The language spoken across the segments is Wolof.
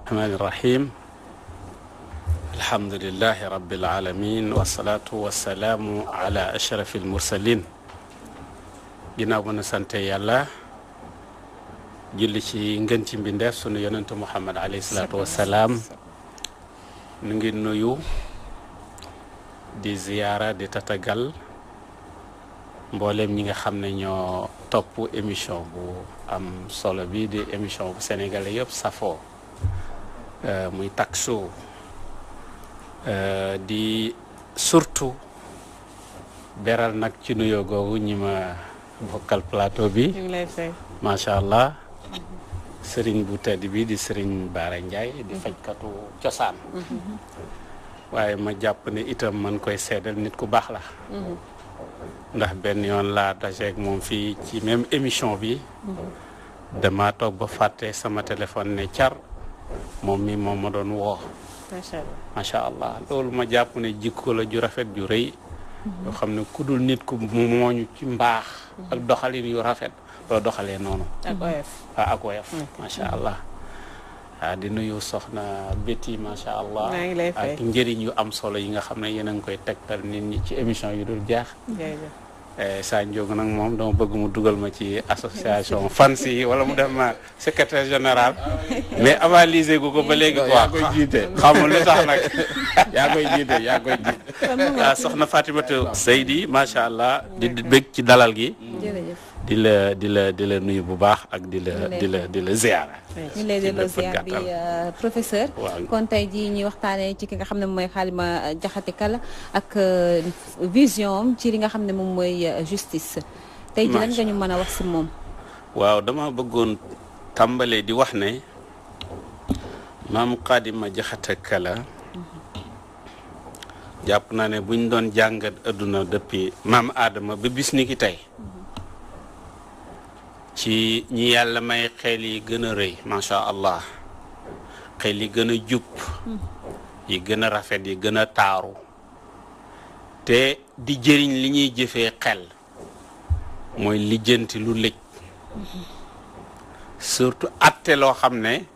الرحمن الرحيم الحمد لله رب العالمين والصلاة والسلام على أشرف المرسلين ginnaaw ba nu sante yàlla julli ci ngën ci mbindeef sunu yonentu Muhammad alayhi salaatu wassalaam nu ngi nuyu di ziyaara di tatagal mbooleem ñi nga xam ne ñoo topp émission bu am solo bi di émission bu sénégalais yëpp safoo muy Tak Show di surtout beral nag ci nuyoo googu ñi ma bokkal plateau bi macha allah sëriñ bu tedd bi di sëriñ Bara Ndiaye di fajkatu cosaan waaye ma jàpp ne itam man koy seedal nit ku baax la ndax benn yoon laa dajeek moom fii ci même émission bi dama toog ba fàtte sama téléphone ne car moom mi moom ma doon woo macha allah loolu ma jàpp ne jikko la ju rafet ju rëy yoo xam ne ku dul nit ku mooñu ci mbaax ak doxalin yu rafet doo doxalee noonu ak woyof macha allah di nuyu soxna Betty macha allah ak njëriñ yu am solo yi nga xam ne yéen a ngi koy tegtal nit ñi ci émission yu dul jaax Sa Ndiogou nag moom dama bëgg mu dugal ma ci association fans yi wala mu def ma secrétaire général mais avalisé gu ko ba léegi quoi yaa koy jiite xamul lu tax nag yaa koy jiite soxna Fatimatu Seydi macha allah di bëgg ci dalal gi di la nuyu bu baax ak di la ziara ñu lay delloo ziar bi professeur kon tey jii ñuy waxtaanee ci ki nga xam ne mooy Halima Diakhaté Kala ak vision ci li nga xam ne moom mooy justice tey jii lan nga ñu mën a wax si moom waaw dama bëggoon tàmbalee di wax ne maam Halima Diakhaté Kala jàpp naa ne buñ doon jàngat adduna depuis maam Adama ba bis ni ki tey ci ñi yàlla may xel yi gën a rëy macha allah xel yi gën a jub yi gën a rafet yi gën a taaru te di jëriñ li ñuy jëfee xel mooy lijjanti lu lëj surtout atte loo xam ne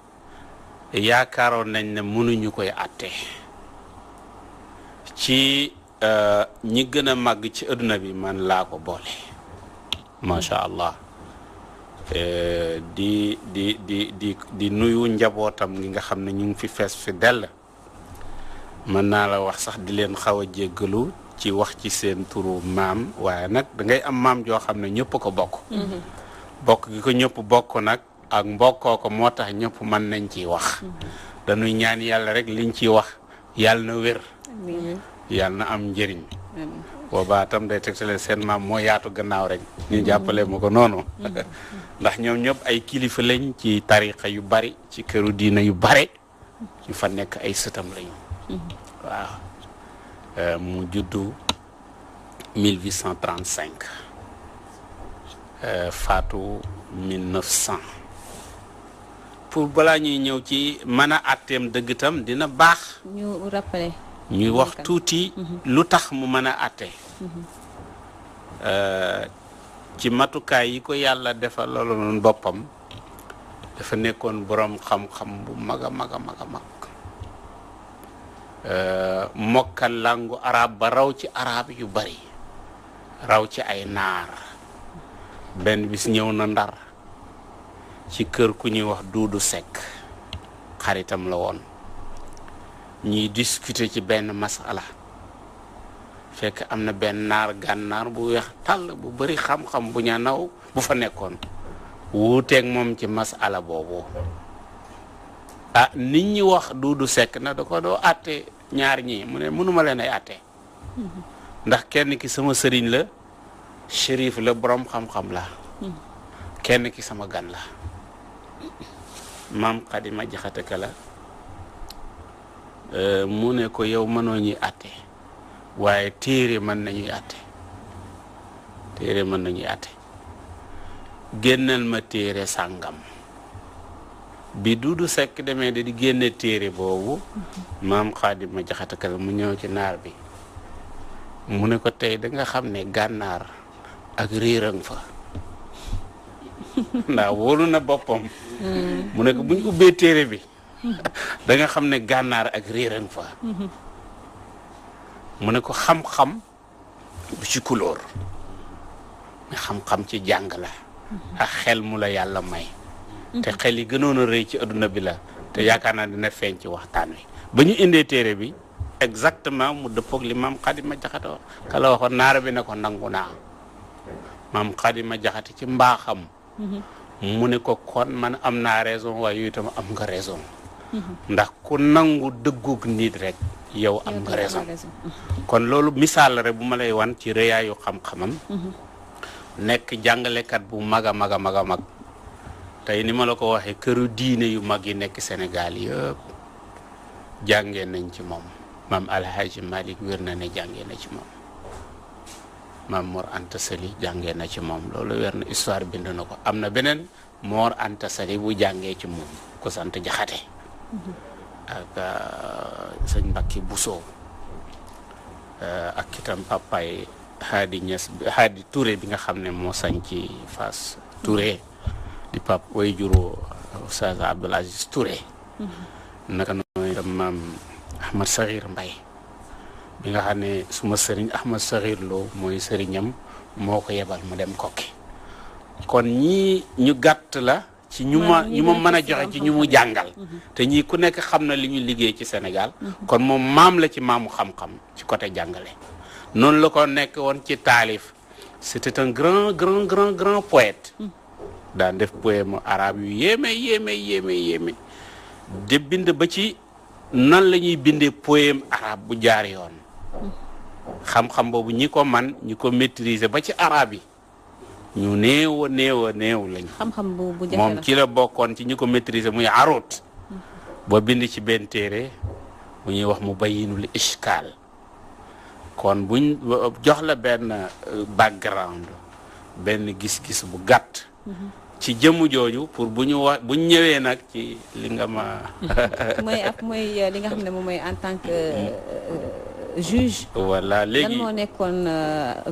yaakaaroon nañ ne mënuñu koy atte ci ñi gën a màgg ci adduna bi man laa ko boole macha allah di nuyu njabootam gi nga xam ne ñu ngi fi fees fi dell mën naa la wax sax di leen xaw a jéggalu ci wax ci seen turu maam waaye nag da ngay am maam joo xam ne ñëpp ko bokk bokk gi ko ñëpp bokk nag ak mbokkoo ko moo tax ñëpp mën nañ ciy wax dañuy ñaan yàlla rek liñ ciy wax yàlla na wér yàlla na am njëriñ boobaa tam day tegtale seen maam moo yaatu gannaaw rek ñu jàppale ma ko noonu ndax ñoom ñëpp ay kilifa lañ ci tariqa yu bari ci këru diina yu bare ñu fa nekk ay sëtam lañu waaw mu juddu 1835 faatu 1900 pour balaa ñuy ñëw ci mën a àtteem dëgg tam dina baax ñu rappelé ñuy wax tuuti lu tax mu mën a àtte ci matukaay yi ko yàlla defal loolu noonu boppam dafa nekkoon boroom xam-xam bu mag a mag a mag a mag mokkal langu arab ba raw ci arab yu bari raw ci ay naar benn bis ñëw na Ndar ci kër ku ñuy wax Duudu Sekk xaritam la woon ñuy discuter ci benn masala fekk am na benn naar gànnaar bu weex tàll bu bari xam-xam bu ña naw bu fa nekkoon wuuteeg moom ci masala boobu nit ñi wax Duudu Sekk na da ko doo àtte ñaar ñi mu ne mënuma leen ay àtte ndax kenn ki sama sëriñ la shérif la borom xam-xam la kenn ki sama gan la maam Halima Diakhaté Kala mu ne ko yow mënoo ñuy àtte waaye téere mën nañuy àtte génnal ma téere sàngam bi Duudu Sekk demee di génne téere boobu maam Halima Diakhaté Kala mu ñëw ci naar bi mu ne ko tey da nga xam ne gànnaar ak réeran fa ndax wóolu na boppam mu ne ko buñ ubbee téere bi da nga xam ne gànnaar ak réeran fa mu ne ko xam-xam bu ci couleur mais xam-xam ci jàng la ak xel mu la yàlla may te xel yi gënoon a rëy ci adduna bi la te yaakaar naa dina feeñ ci waxtaan wi ba ñu indee téere bi exactement mu dëppoog li maam Xadima Jaxate wax kala waxoon naara bi ne ko nangu naa maam Xadima Jaxate ci mbaaxam mu ne ko kon man am naa raison waaye yow itam am nga raison ndax ku nangu dëggug nit rek yow am nga raison kon loolu misaal la rek bu ma lay wan ci rëyaayu xam-xamam nekk jàngalekat bu mag a mag a mag a mag tey ni ma la ko waxee këru diine yu mag yi nekk Sénégal yëpp jàngee nañ ci moom maam Alhaji Malick wér na ne jàngee na ci moom maam Mor Anta Sali jàngee na ci moom loolu wér na histoire bind na ko am na beneen Mor Anta Sali bu jàngee ci moom ko sant Jaxate ak sëñ Mbacke Bousso ak itam papaay Hadi Niass Hadi Touré bi nga xam ne moo sañ ci Fass Touré di pap way juro Oustaz Abdoul Aziz Touré naka noonu itam maam Ahmad Sakhir Mbaye bi nga xam ne suma sëriñ Ahmad Sakhir Lo mooy sëriñam moo ko yebal mu dem kokki kon ñii ñu gàtt la ci ñu ma mën a joxe ci ñu mu jàngal te ñii ku nekk xam na li ñu liggéey ci Sénégal kon moom maam la ci maamu xam-xam ci côté jàngale noonu la ko nekk woon ci taalif c'était un grand poète daan def poème arabe yu yéeme de bind ba ci nan la ñuy bindee poème arabe bu jaar yoon xam-xam boobu ñi ko man ñi ko maîtriser ba ci arabe yi ñu néew lañ xam-xam bu jafe la moom ci la bokkoon ci ñi ko maîtriser muy arut ba bind ci benn téere bu ñuy wax mu bayyinul ishkaal kon buñ jox la benn background benn gis-gis bu gàtt ci jëmm jooju pour bu ñëwee nag ci li nga ma mooy li nga xam ne moom mooy en tant que juge voilà léegi lan moo nekkoon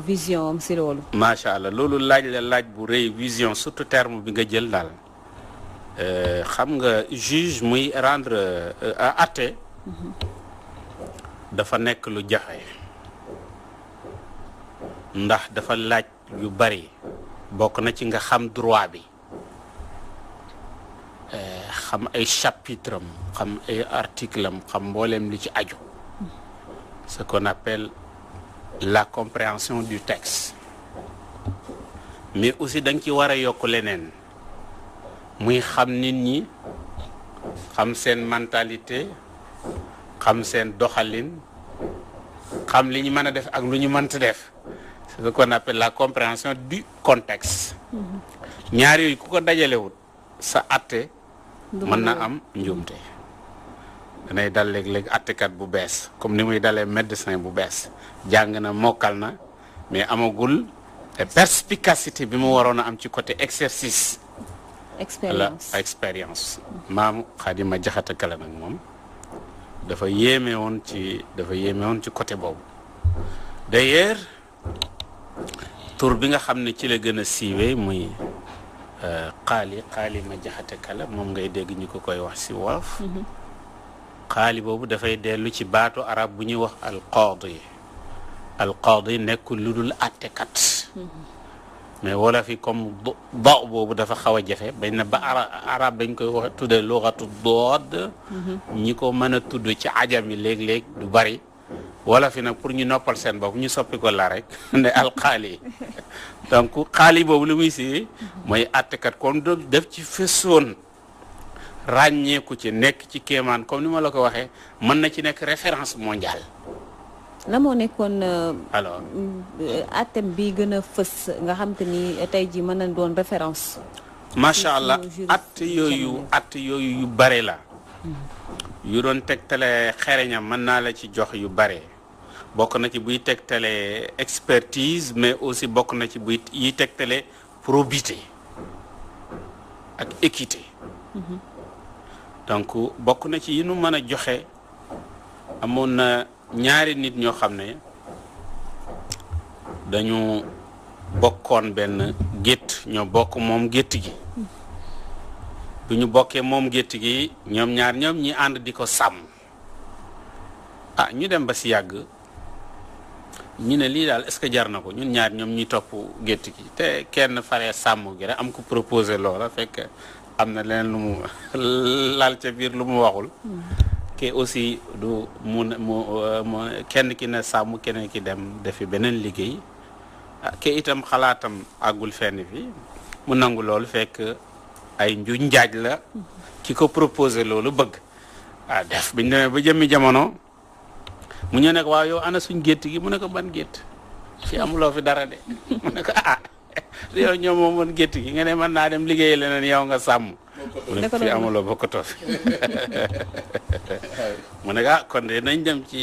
vision am si loolu macha allah loolu laaj bu rëy vision surtout terme bi nga jël daal xam nga juge muy rendre atte dafa nekk lu jafe ndax dafa laaj yu bari bokk na ci nga xam droit bi xam ay chapitre am xam ay article am xam mbooleem li ci aju ce qu'on appelle la compréhension du texte mais aussi da nga ci war a yokk leneen muy xam nit ñi xam seen mentalité xam seen doxalin xam li ñu mën a def ak lu ñu mënta def c'est ce qu'on appelle la compréhension du contexte ñaar yooyu ku ko dajalewut sa atte mën na am njuumte danay dal léeg-léeg attekat bu bees comme ni muy dalee médecin bu bees jàng na mokkal na mais amagul perspicacité bi mu waroon a am ci côté exercice expérience maam Xadima Jaxate Kala nag moom dafa yéeme woon ci côté boobu d'ailleurs tur bi nga xam ne ci la gën a siiwee muy xaali ma Jaxate Kala moom ngay dégg ñu ko koy wax si wolof xaali boobu dafay dellu ci baatu arab bu ñuy wax alqaadi nekkul lu dul attekat mais wolof yi comme do boobu dafa xaw a jafe bañ na ba arab dañ koy wax tudde luxatu dood ñi ko mën a tudd ci ajam yi léeg-léeg du bari wolof yi nag pour ñu noppal seen bopp ñu soppi ko la rek ne alxaali donc xaali boobu lu muy si mooy attekat comme def ci fësoon ràññeeku ci nekk ci kéemaan comme ni ma la ko waxee mën na ci nekk référence mondiale. la moo nekkoon alors atem bi gën a fës nga xam te ni tey jii mën nañ doon référence. macha allah at yooyu yu bare la. yu doon tegtale xereñam mën naa la ci jox yu bare bokk na ci buy tegtale expertise mais aussi bokk na ci buy yi tegtale probité ak équité. donc bokk na ci yi nu mën a joxe amoon na ñaari nit ñoo xam ne dañu bokkoon benn gétt ñoo bokk moom gétt gi bu ñu bokkee moom gétt gi ñoom ñaar ñoom ñi ànd di ko sàmm ñu dem ba si yàgg ñu ne lii daal est-ce que jar na ko ñun ñaar ñoom ñi topp gétt gi te kenn faree sàmm gi rek am ko proposé loola fekk am na leneen lu mu laal ca biir lu mu waxul ke aussi du mu kenn ki ne sàmm keneen ki dem defi beneen liggéey ke itam xalaatam àggul fenn fi mu nangu loolu fekk ay njuñ njaaj la ki ko proposé loolu bëgg def biñ demee ba jëmmi jamono mu ñu nekk waaw yow ana suñ gétt gi mu ne ko ban gétt fi amuloo fi dara de mu ne ko yow ñoom moom man gétt gi nga ne mën naa dem liggéey leneen yow nga sàmm mu ne fi amuloo bokkatoo fi mu ne kon de nañ dem ci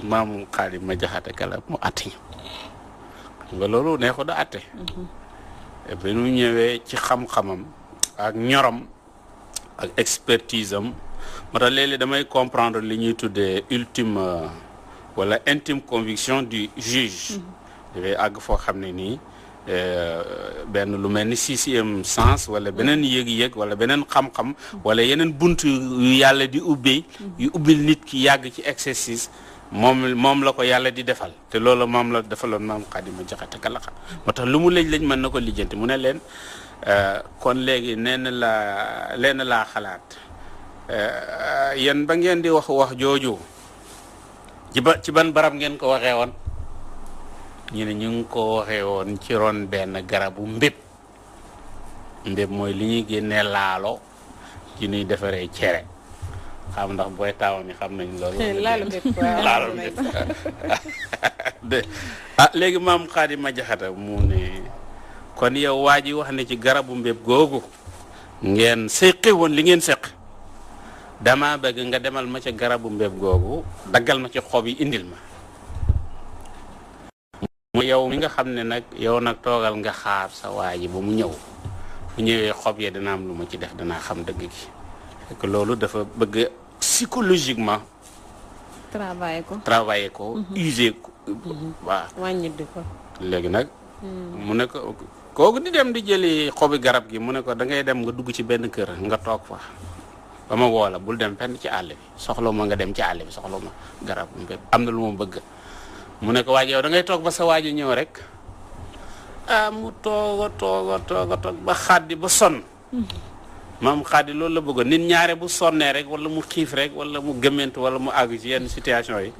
maamu Xaadim ma jaxate kala mu atti ñu nga loolu neexu da atte bi ñu ñëwee ci xam-xamam ak ñoram ak expertise am moo tax léeg-léeg damay comprendre li ñuy tuddee ultime wala intime conviction du juge dafay àgg foo xam ne nii benn lu mel ni sixième sens wala beneen yëg-yëg wala beneen xam-xam wala yeneen bunt yu yàlla di ubbee yu ubbil nit ki yàgg ci exercice moom la ko yàlla di defal te loolu moom la defaloon maam Xaadima Jaxate Kala moo tax lu mu lëj mën na ko lijjanti mu ne leen kon léegi leen laa xalaat yéen ba ngeen di wax jooju ci ban barab ngeen ko waxee woon ñu ne ñu ngi ko waxee woon ci ron benn garabu mbéb mooy li ñuy génnee laalo ci ñuy defaree cere xam ndax booy taaw mi xam nañ loolu laalo mbéb léegi maam Xaadima Jaxate mu ne kon yow waa ji wax ne ci garabu mbéb googu ngeen séqi woon li ngeen séq dama bëgg nga demal ma ca garabu mbéb googu daggal ma ci xob yi indil ma mu yow mi nga xam ne nag yow nag toogal nga xaar sa waa ji ba mu ñëw bu ñëwee xob yi dina am lu ma ci def danaa xam dëgg gi fekk loolu dafa bëgg psychologiquement travailler ko user ko waaw wàññi ko léegi nag mu ne ko kooku di dem di jëli xobi garab gi mu ne ko da ngay dem nga dugg ci benn kër nga toog fa ba ma woo la bul dem fenn ci àll bi soxla ma nga dem ci àll bi soxla ma garab mbéb am na lu ma bëgg mu ne ko waaji yow da ngay toog ba sa waaji ñëw rek mu toog ba xaddi ba sonn maam xaddi loolu la bëggoon nit ñaare bu sonnee rek wala mu xiif rek wala mu gëmmentu wala mu àgg ci yenn situation yi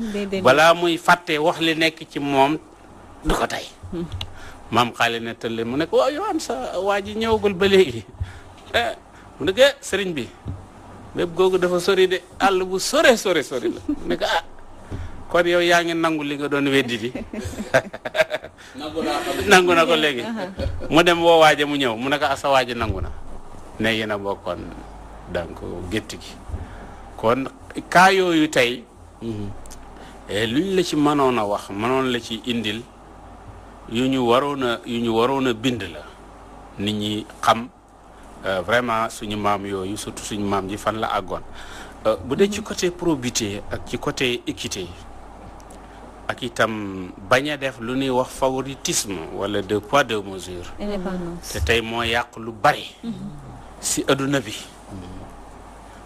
balaa muy fàtte wax li nekk ci moom du ko tey maam xaali ne tëlle mu ne ko waaw yow am sa waaji ñëwagul ba léegi mu ne ko sëriñ bi bépp googu dafa sori de àll bu sore la mu ne ko kon yow yaa ngi nangu li nga doon weddi di nangu na ko léegi mu dem woo waaje mu ñëw mu ne ko sa waaje nangu na ne yéen a bokkoon donc gétt gi kon kaa yooyu tey luñ la ci mënoon a wax mënoon la ci indil yu ñu waroon a bind la nit ñi xam vraiment suñu maam yooyu surtout suñu maam ji fan la àggoon bu dee ci côté probité ak ci côté équité ak itam bañ a def lu ñuy wax favoritisme wala deux poids deux mesures te tey moo yàq lu bari si adduna bi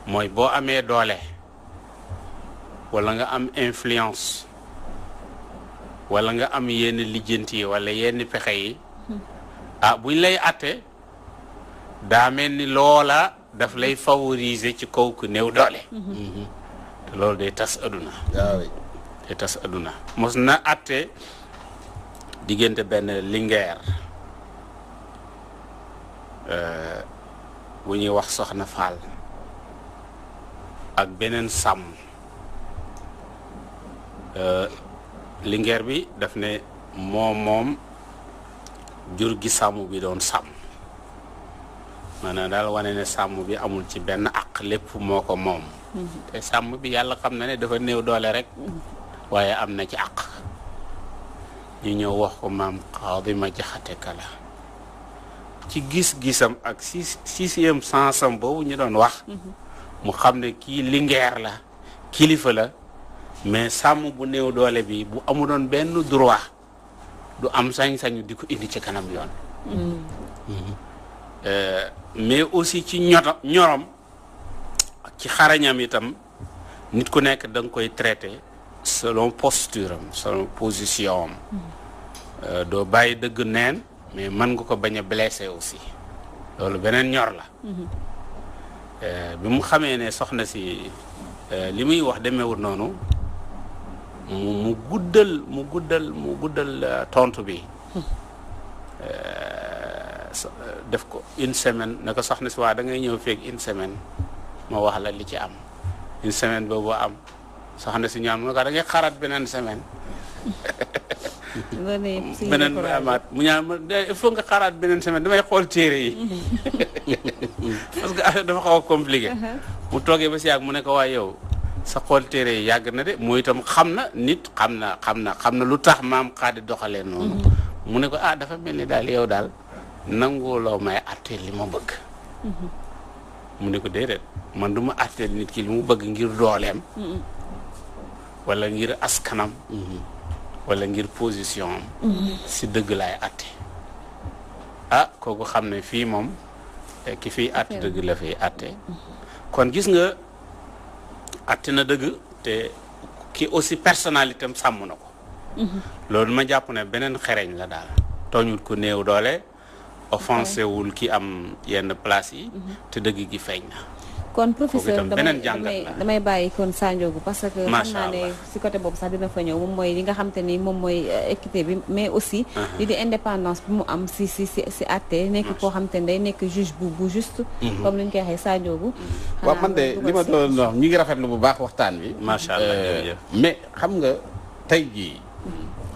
mooy boo amee doole wala nga am influence wala nga am yenn lijjanti yi wala yenn pexe yi buñ lay atte daa mel ni loola daf lay favoriser ci kaw ku néew doole te loolu day tas adduna day tas adduna mos na atte diggante benn lingeer bu ñuy wax soxna Faal ak beneen sàmm lingeer bi daf ne moom jur gi sàmm bi doon sàmm maanaam daal wane ne sàmm bi amul ci benn àq lépp moo ko moom te sàmm bi yàlla xam na ne dafa néew doole rek waaye am na ci àq ñu ñëw wax ko maam Xaadima Jaxate Kala ci gis-gisam ak sixième sensam boobu ñu doon wax mu xam ne kii lingeer la kilifa la mais sàmm bu néew doole bi bu amu doon benn droit du am sañ-sañu di ko indi ci kanam yoon mais aussi ci ñorom ak ci xarañam itam nit ku nekk da nga koy traité selon posture am selon position am doo bàyyi dëgg neen mais mën nga ko bañ a blessé aussi loolu beneen ñor la bi mu xamee ne soxna si li muy wax demeewul noonu mu guddal tontu bi def ko une semaine ne ko soxna si waa da ngay ñëw feeg une semaine ma wax la li ci am une semaine boobu am soxna si ñaan mu ne ko da ngay xaaraat beneen semaine beneen amaat mu ñaan il faut nga xaaraat beneen semaine damay xool téere yi parce que affaire dafa xaw a compliqué mu toogee ba si yàgg mu ne ko waa yow sa xool téere yi yàgg na de mooy itam xam na nit xam na lu tax maam Xaadi doxalee noonu mu ne ko dafa mel ni daal yow daal nanguwuloo may àtteel li ma bëgg mu ne ko déedéet man du ma àtteel nit ki li mu bëgg ngir dooleem wala ngir askanam wala ngir position am si dëgg laay àtte kooku xam ne fii moom ki fiy àtte dëgg la fiy àtte kon gis nga àtte na dëgg te ki aussi personnalité am sàmm na ko loolu ma jàpp ne beneen xereñ la daal tooñul ko néew doole offensé wul ki am yenn place yi te dëgg gi feeñ na kon professeur damay bàyyi kon Sandiogou parce que xam naa ne si côté boobu sax dina fa ñëw moom mooy li nga xam te ni moom mooy équité bi mais aussi li di indépendance bi mu am si àtte nekk koo xam te ne day nekk juge bu juste comme li ñu koy waxee Sandiogou waaw man de li ma doon wax ñu ngi rafetlu bu baax waxtaan wi macha allah mais xam nga tey jii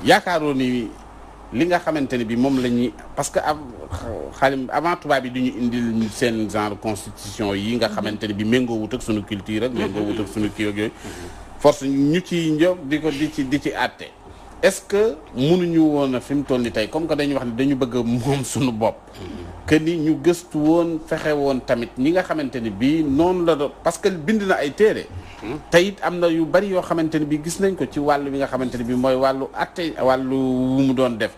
yaakaaroo ni li nga xamante ne bi moom la ñuy parce que avant tubaab yi du ñu indil seen genre constitution yi nga xamante ne bi méngoo wut ak suñu culture ak méngoo wut ak suñu kii ak yooyu force ñu ci njob di ci àtte est-ce que mënuñu woon a fi mu toll ni tey comme que dañuy wax ne dañu bëgg moom suñu bopp que ni ñu gëstu woon fexe woon tamit ñi nga xamante ne bii noonu la doon parce que bind na ay téere te it am na yu bari yoo xamante ne bi gis nañ ko ci wàllu bi nga xamante ne bi mooy wàllu atte wàllu wu mu doon def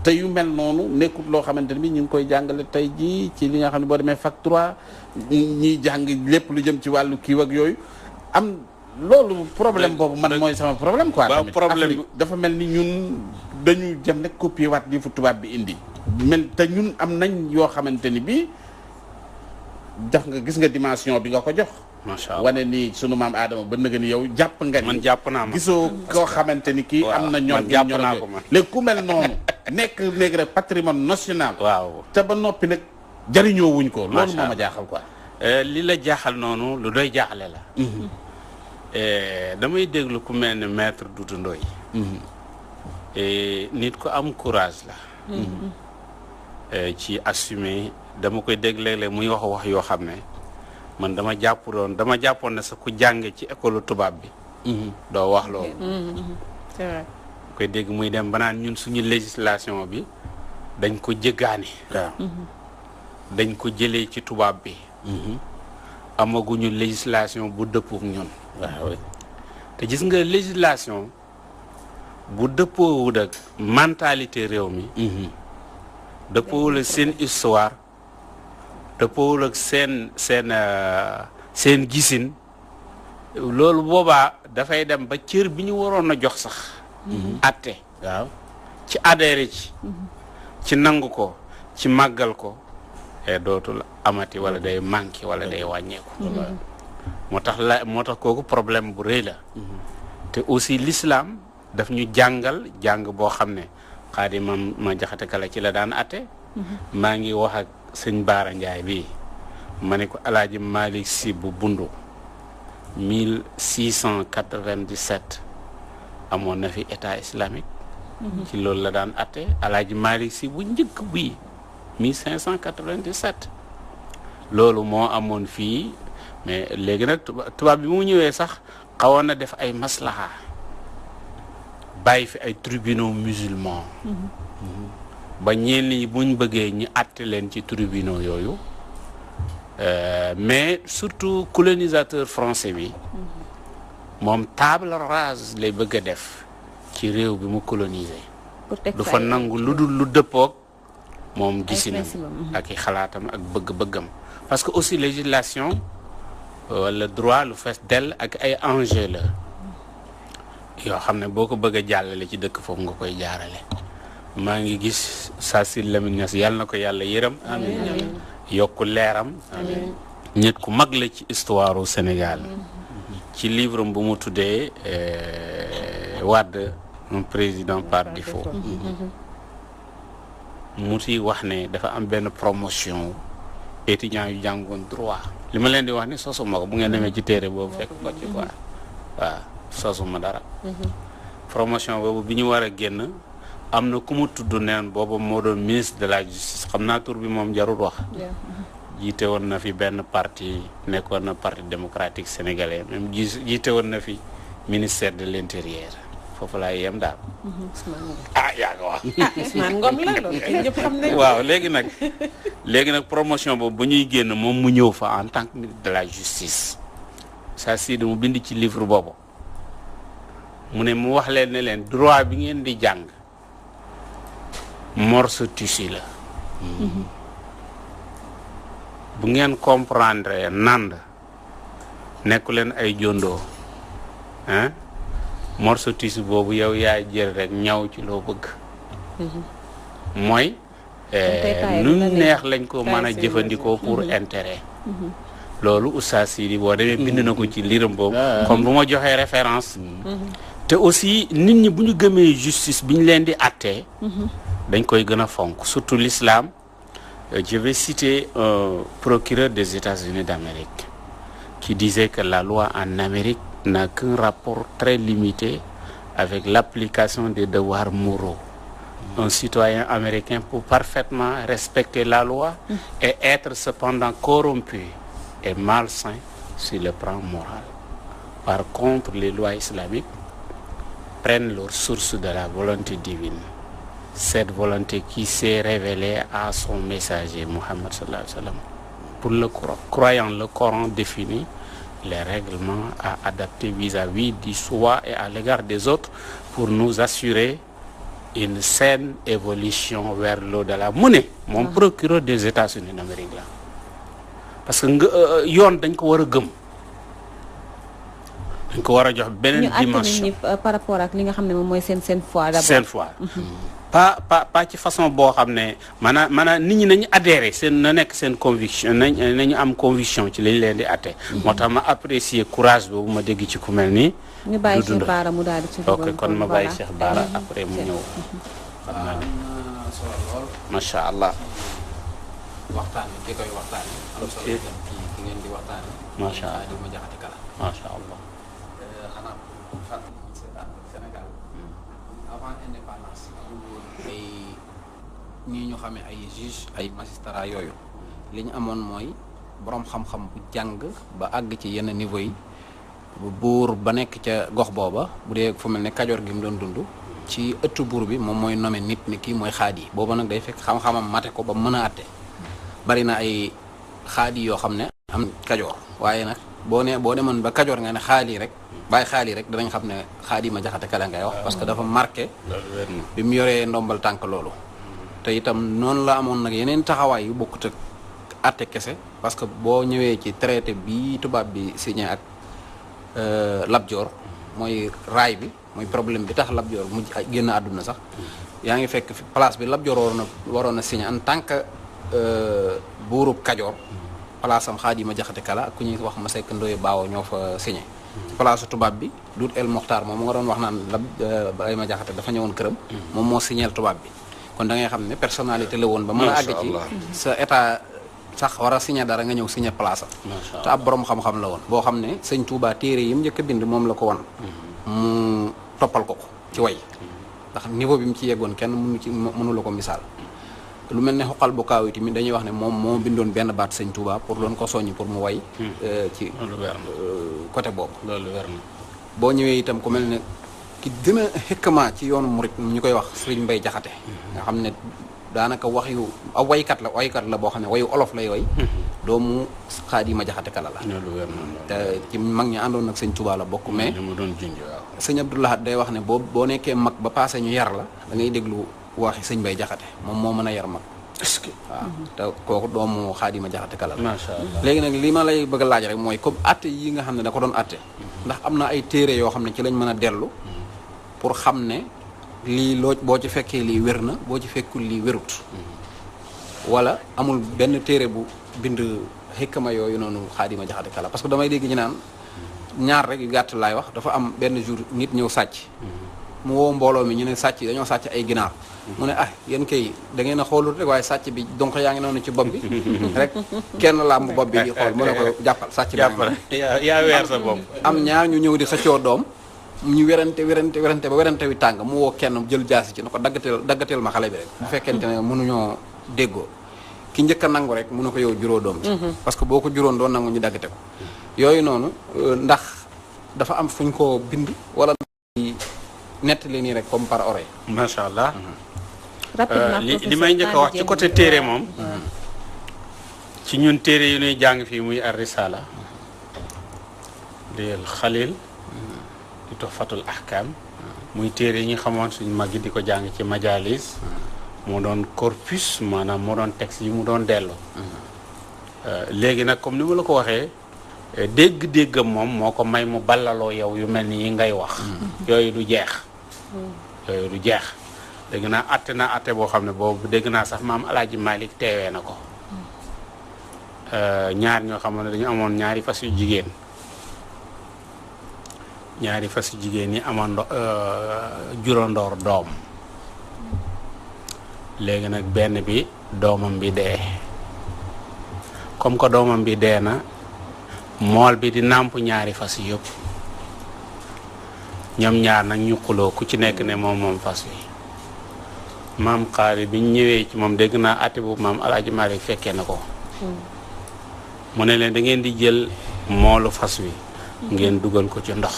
te yu mel noonu nekkut loo xamante ne bi ñu ngi koy jàngale tey jii ci li nga xam ne boo demee fac 3 ñiy jàng lépp lu jëm ci wàllu kiiw ak yooyu am loolu problème boobu man mooy sama problème quoi tamit problème dafa mel ni ñun dañu jëm rek copier waat li fu tubaab bi indi mel te ñun am nañ yoo xamante ni bi def nga gis nga dimension bi nga ko jox macha allah wane ni sunu maam Adama ba nëgë ni yow jàpp nga ni man jàpp naa ma gisoo koo xamante ni kii am na ñoom jàpp naa ko man léegi ku mel noonu nekk léegi rek patrimoine national waaw te ba noppi nag jariñoo wuñ ko loolu moo ma jaaxal quoi li la jaaxal noonu lu doy jaaxle la damay déglu ku mel ne maître Doudou Ndoye nit ku am courage la ci assumer dama koy dégg léeg-léeg muy wax yoo xam ne man dama jàppoon ne sax ku jànge ci école tubaab bi doo wax loolu c'est vrai koy dégg muy dem ba naan ñun suñu législation bi dañ ko jëggaani waaw dañ ko jëlee ci tubaab bi amaguñu législation bu dëppook ñun waaw te gis nga législation bu dëppoowul ak mentalité réew mi dëppoowul ak seen histoire dëppoowul ak seen gisin loolu boobaa dafay dem ba cër bi ñu waroon a jox sax atte waaw ci adhéré ci nangu ko ci màggal ko dootul amati wala day manqué wala day wàññeeku moo tax kooku problème bu rëy la te aussi l'islam daf ñu jàng boo xam ne Xaadi ma Jaxate Kala ci la daan atte maa ngi wax ak sëñ Baara Njaay bi ma ne ko Alaaji Malick Sy bu Bundu 1697 amoon na fi état islamique ci loolu la daan atte Alaaji Malick Sy bu njëkk bii 1597 loolu moo amoon fii mais léegi nag tubaab bi mu ñëwee sax xawoon na def ay maslaha bàyyi fi ay tribunaux musulmans ba ñenn ñi buñ bëggee ñu àtte leen ci tribunaux yooyu mais surtout colonisateur français bi moom table rase lay bëgg a def ci réew bi mu colonisé du fa nangu lu dul lu dëppoog moom gisinam ak i xalaatam ak bëgg-bëggam parce que aussi législation wala droit lu fees dell ak ay enjeu la yoo xam ne boo ko bëgg a jàllale ci dëkk foofu nga koy jaarale maa ngi gis Sassy Lamine Niass yàlla na ko yàlla yërëm yokku leeram nit ku mag la ci histoire u Sénégal ci livre bu mu tuddee Wade un président par défaut mu ci wax ne dafa am benn promotion étudiants yu jàngoon droit li ma leen di wax ni sosuma ko bu ngeen demee ci téere boobu fekk ko ci quoi waaw sosuma dara promotion boobu bi ñu war a génn am na ku mu tudd neen booba moo doon ministre de la justice xam naa tur bi moom jarul wax jiite woon na fi benn parti nekkoon na parti démocratique sénégalais même jiite woon na fi ministère de l'intérieur foofu laay yem daal yaa ko wax Ousmane Ngom la loolu ñëpp xam nañ waaw léegi nag promotion boobu bu ñuy génn moom mu ñëw fa en tant que ministre de la justice Sassy mu bind ci livre boobu mu ne mu wax leen ne leen droit bi ngeen di jàng morceau tissu la bu ngeen comprendre nand nekku leen ay jondoo hein morceau tissu boobu yow yaay jël rek ñaw ci loo bëgg mooy nu neex lañ ko mën a jëfandikoo pour intérêt loolu Oustaz Sidi boo demee bind na ko ci liram boobu comme bu ma joxee référence te aussi nit ñi bu ñu gëmee justice bi ñu leen di attee dañ koy gën a fonk surtout l'islam. Je vais citer un procureur des États-Unis d'Amérique qui disait que la loi en Amérique n'a qu'un rapport très limité avec l'application des devoirs moraux. Un citoyen américain peut parfaitement respecter la loi et être cependant corrompu et malsain sur le plan moral. Par contre, les lois islamiques prennent leur source de la volonté divine. Cette volonté qui s'est révélée à son messager Mohammed sallallahu alayhi wa sallam. Pour le croyant, le Coran définit les règlements à adapter vis-à-vis du soi et à l'égard des autres pour nous assurer une saine évolution vers l'au-delà. mu ne moom procureur des États-Unis d'Amérique la parce que yoon dañ ko war a gëm dañ ko war a jox beneen dimension par rapport ak li nga xam ne moom mooy seen foi d'abord seen foi pas ci façon boo xam ne maanaam nit ñi nañu adhéré na nekk seen conviction nañu am conviction ci lañ leen di atte moo tax ma apprécier courage boobu ma dégg ci ku mel nii ñu bàyyi Cheikh Bara mu daal di ci ok kon ma bàyyi Cheikh Bara après mu ñëw xam naa ne solo lool macha allah waxtaan bi ki koy waxtaane am solo itam ki ngeen di waxtaane macha allah di ma jaxati kala macha allah xanaa fàttali Sénégal avant indépendance ay ñii ñu xamee ay juge ay magistrat yooyu li ñu amoon mooy boroom xam-xam bu jàng ba àgg ci yenn niveau yi bu buur ba nekk ca gox booba bu dee fu mel ne Kajoor gi mu doon dund ci ëttu buur bi moom mooy nommé nit ni kii mooy xaadi booba nag day fekk xam-xamam mate ko ba mën a àtte bari na ay xaadi yoo xam ne am Kajoor waaye nag boo demoon ba Kajoor nga ne xaali rek bàyyi xaali rek danañ xam ne xaadi ma jaxate kala ngay wax parce que dafa marqué bi mu yoree ndombal tànk loolu te itam noonu la amoon nag yeneen taxawaay yu bokkut ak àtte kese parce que boo ñëwee ci traité bi tubaab bi signé ak Lat Joor mooy raay bi mooy problème bi tax Lat Joor mu génn àdduna sax yaa ngi fekk fi place bi Lat Joor waroon a signé en tant que buurub Kajoor place am Xaadima Jaxate Kala ak ku ñuy wax ma sekk Ndoye Baawo ñoo fa signé ci place tubaab bi Dout El Mokhtar moom mu nga doon wax naan Baye ma Jaxate dafa ñëwoon këram moom moo signéel tubaab bi kon da ngay xam ne personnalité la woon ba mën a àgg ci sa état sax war a signé dara nga ñëw signé place te ab borom xam-xam la woon boo xam ne sëñ Touba téere yi mu njëkk a bind moom la ko wan mu toppal ko ci way ndax niveau bi mu ci yeggoon kenn mënu la ko misaal lu mel ne xoqal bu kaaw yi tamit dañuy wax ne moom moo bindoon benn baat sëñ Touba pour doon ko soññi pour mu way ci côté boobu loolu wér na boo ñëwee itam ku mel ne ki gën a xëkkama ci yoonu murit ñu koy wax Sëriñ Mbay Jaxate nga xam ne daanaka wax yu aw waykat la boo xam ne wayu olof lay way doomu Xaadima Jaxate Kala la loolu wér na te ci mag ñi àndoon nag sëñ Touba la bokk mais mu doon junj waaw sëñ Abdoulahat day wax ne boo nekkee mag ba passé ñu yar la da ngay déglu waxi sëñ Mbay Jaxate moom moo mën a yar mag waaw te kooku doomu Xaadima Jaxate Kala la. macha allah léegi nag li ma lay bëgg a laaj rek mooy comme atte yi nga xam ne da ko doon atte ndax am na ay téere yoo xam ne ci lañ mën a dellu pour xam ne lii loo boo ci fekkee lii wér na boo ci fekkul lii wérut wala amul benn téere bu bind xikma yooyu noonu Xaadima Jaxate Kala parce que damay dégg ñu naan ñaar rek yu gàtt laay wax dafa am benn jour nit ñëw sàcc mu woo mbooloo mi ñu ne sàcc dañoo sàcc ay ginaar mu ne yéen kay da ngeen a xoolut rek waaye sàcc bi donc yaa ngi noonu ci bopp bi rek kenn làmb bopp bi di xool mu ne ko jàppal sàcc bi yaa weer sa bopp am ñaar ñu ñëw di xëccoo doom ñu werante ba werante wi tàng mu woo kenn jël jaasi ci ne ko daggateel ma xale bi rek bu fekkente ne mënuñoo déggoo ki njëkk a nangu rek mu ne ko yow juróo doom ci parce que boo ko juróon doon nangu ñu daggate ko yooyu noonu ndax dafa am fuñ ko bind wala nettali nii rek comme par oreille. macha allah. rapidement li may njëkk a wax ci côté téere moom. ci ñun téere yu ñuy jàng fii muy ar risala di xalil di tuhfatul ahkam muy téere yi ñu xamoon suñu mag yi di ko jàng ci majalis moo doon corpus maanaam moo doon texte yi mu doon delloo. léegi nag comme ni ma la ko waxee dégg-déggam moom moo ko may mu ballaloo yow yu mel ni yi ngay wax. yooyu du jeex. yooyu du jeex dégg naa atte boo xam ne boobu dégg naa sax maam Alaaji Malick teewee na ko ñaar ñoo xam ne dañu amoon ñaari fas yu jigéen yi amoon juróondoor doom léegi nag benn bi doomam bi dee comme que doomam bi dee na mool bi di nàmp ñaari fas yëpp ñoom ñaar nag ñu xuloo ku ci nekk ne moom fas wi maam xaari bi ñu ñëwee ci moom dégg naa àtte bu maam Alaaji Maalik fekkee na ko mu ne leen da ngeen di jël moolu fas wi ngeen dugal ko ci ndox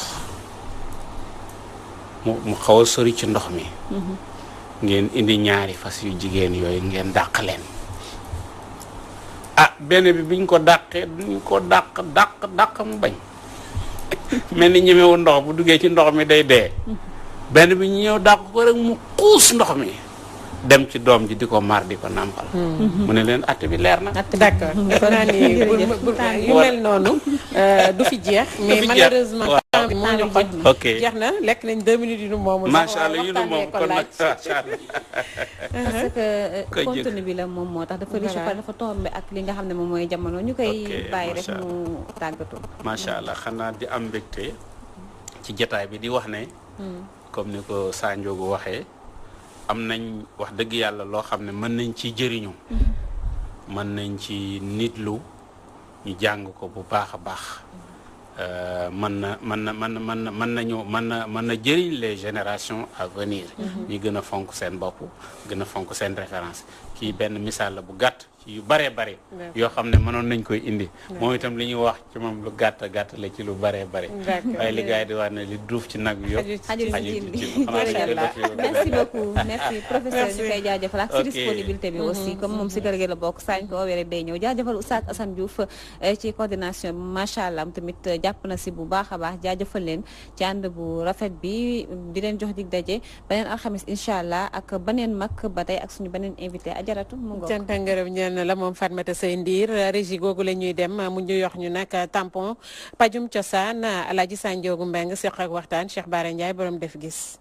mu xaw a sori ci ndox mi ngeen indi ñaari fas yu jigéen yooyu ngeen dàq leen benn bi biñ ko dàqee duñ ko dàq mu bañ mel ni ñemewu ndox bu duggee ci ndox mi day dee benn bi ñu ñëw dàq ko rek mu xuus ndox mi dem ci doom ji di ko mar di ko nàmpal mu ne leen atte bi leer na d'accord def naa ni yu mel noonu du fi jeex mais malheureusement temps bi moo ñu xoj ok jeex na lekk nañ 2 minutes yu nu moomul macha allah yu nu moom kon nag macha allah parce que contenu bi la moom moo tax dafa riche par dafa tombé ak li nga xam ne moom mooy jamono ñu koy bàyyi rek mu tàggatu macha allah xanaa di am mbégte ci jotaay bi di wax ne comme ni ko Sa Ndiogou waxee am nañ wax dëgg yàlla loo xam ne mën nañ ci jëriñu mën nañ ci nitlu ñu jàng ko bu baax a baax mën na jëriñ les générations à venir ñu gën a fonk seen bopp gën a fonk seen référence kii benn misaal la bu gàtt ci yu baree bare yoo xam ne mënoon nañ koy indi moom itam li ñuy wax ci moom lu gàtt la ci lu baree bare waaye li gars yi di wax ne li duuf ci nag yu yëpp xajul ci merci beaucoup merci professeur ñu koy jaajëfal ak si disponibilité bi aussi comme moom si kër gi la bokk saañ ko woowee rek day ñëw jaajëfal Oustaz Assane Diouf ci coordination bi macha allah tamit jàpp na si bu baax a baax jaajëfal leen ci ànd bu rafet bi di leen jox dig daje beneen alxamis incha allah ak beneen mag ba tey ak suñu beneen invité ajaratu mu ngoog cant ak ngërëm ñeel na la moom Fatmata Sey Ndir régie googu la ñuy dem mu ñu yox ñu nag tampon pajum cosaan Alaaji Sa Ndiogou Mbeng seq ak waxtaan Cheikh Bara Ndiaye borom def gis